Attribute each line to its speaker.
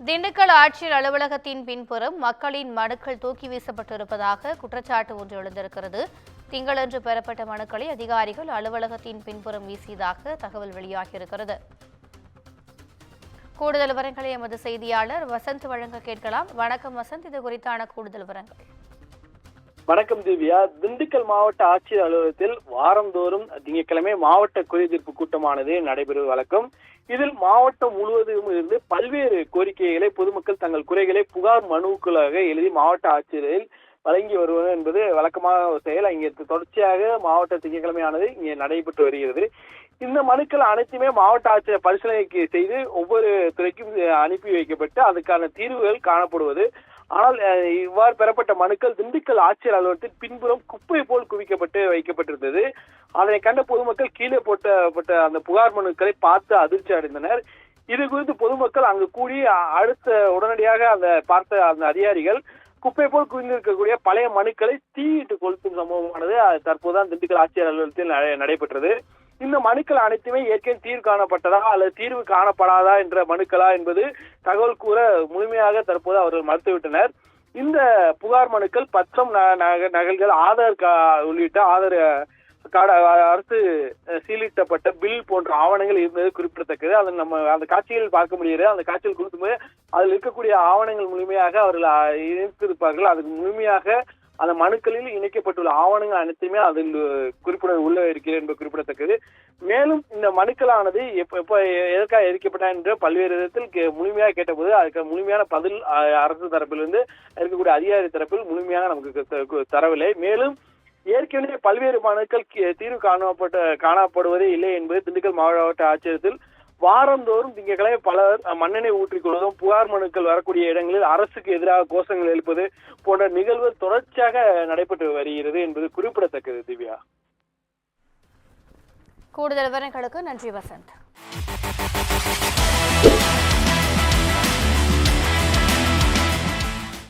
Speaker 1: திண்டுக்கல் ஆட்சியர் அலுவலகத்தின் பின்புறம் மக்களின் மனுக்கள் தூக்கி வீசப்பட்டிருப்பதாக குற்றச்சாட்டு ஒன்று எழுந்திருக்கிறது. திங்களன்று பெறப்பட்ட மனுக்களை அதிகாரிகள் அலுவலகத்தின் பின்புறம் வீசியதாக தகவல் வெளியாகியிருக்கிறது. கூடுதல் விவரங்களை எமது செய்தியாளர் வசந்த் வழங்க கேட்கலாம். வணக்கம் வசந்த், இது குறித்தான கூடுதல் விவரங்கள்.
Speaker 2: வணக்கம் திவ்யா. திண்டுக்கல் மாவட்ட ஆட்சியர் அலுவலகத்தில் வாரந்தோறும் திங்கட்கிழமை மாவட்ட குறைதீர்ப்பு கூட்டமானது நடைபெறுவது வழக்கம். இதில் மாவட்டம் முழுவதும் இருந்து பல்வேறு கோரிக்கைகளை பொதுமக்கள் தங்கள் குறைகளை புகார் மனுக்களாக எழுதி மாவட்ட ஆட்சியரில் வழங்கி வருவது என்பது வழக்கமான ஒரு செயல். இங்கே தொடர்ச்சியாக மாவட்ட திங்கட்கிழமையானது இங்கே நடைபெற்று வருகிறது. இந்த மனுக்கள் அனைத்துமே மாவட்ட ஆட்சியர் பரிசீலனைக்கு செய்து ஒவ்வொரு துறைக்கும் அனுப்பி வைக்கப்பட்டு அதுக்கான தீர்வுகள் காணப்படுவது. ஆனால் இவ்வாறு பெறப்பட்ட மனுக்கள் திண்டுக்கல் ஆட்சியர் அலுவலகத்தில் பின்புறம் குப்பை போல் குவிக்கப்பட்டு வைக்கப்பட்டிருந்தது. அதனை கண்ட பொதுமக்கள் கீழே போட்டப்பட்ட அந்த புகார் மனுக்களை பார்த்து அதிர்ச்சி அடைந்தனர். இது குறித்து பொதுமக்கள் அங்கு கூடி உடனடியாக அந்த பார்த்த அந்த அதிகாரிகள் குப்பை போல் குவிந்திருக்கக்கூடிய பழைய மனுக்களை தீயிட்டு கொளுத்தும் சம்பவமானது தற்போதுதான் திண்டுக்கல் ஆட்சியர் அலுவலகத்தில் நடைபெற்றது. இந்த மனுக்கள் அனைத்துமே ஏற்கனவே தீர்வு காணப்பட்டதா அல்லது தீர்வு காணப்படாதா என்ற மனுக்களா என்பது தகவல் கூற முழுமையாக தற்போது அவர்கள் மறுத்துவிட்டனர். இந்த புகார் மனுக்கள் பத்திரம் நகல்கள் ஆதார் உள்ளிட்ட ஆதார் அரசு சீலிட்டப்பட்ட பில் போன்ற ஆவணங்கள் இருந்தது குறிப்பிடத்தக்கது. அதை நம்ம அந்த காட்சிகள் பார்க்க முடிகிறது. அந்த காட்சிகள் கொடுக்கும்போது அதில் இருக்கக்கூடிய ஆவணங்கள் முழுமையாக அவர்கள் இணைத்திருப்பார்கள். அதுக்கு முழுமையாக அந்த மனுக்களில் இணைக்கப்பட்டுள்ள ஆவணங்கள் அனைத்துமே அதில் குறிப்பிட உள்ள இருக்கிறது என்பது குறிப்பிடத்தக்கது. மேலும் இந்த மனுக்களானது எப்ப எதற்காக எரிக்கப்பட்ட என்ற பல்வேறு விதத்தில் முழுமையாக கேட்டபோது அதுக்கு முழுமையான பதில் அரசு தரப்பிலிருந்து இருக்கக்கூடிய அதிகாரி தரப்பில் முழுமையாக நமக்கு தரவில்லை. மேலும் ஏற்கனவே பல்வேறு மனுக்கள் தீர்வு காணப்படுவதே இல்லை என்பது திண்டுக்கல் மாவட்ட ஆட்சியரத்தில் வாரந்தோறும் திங்கட்கிழமை பலர் மண்ணெண்ணெய் ஊற்றிக் கொள்வதும் புகார் மனுக்கள் வரக்கூடிய இடங்களில் அரசுக்கு எதிராக கோஷங்கள் எழுப்பது போன்ற நிகழ்வு தொடர்ச்சியாக நடைபெற்று வருகிறது என்பது குறிப்பிடத்தக்கது. திவ்யா,
Speaker 1: கூடுதல் விவரங்களுக்கு நன்றி வசந்த்.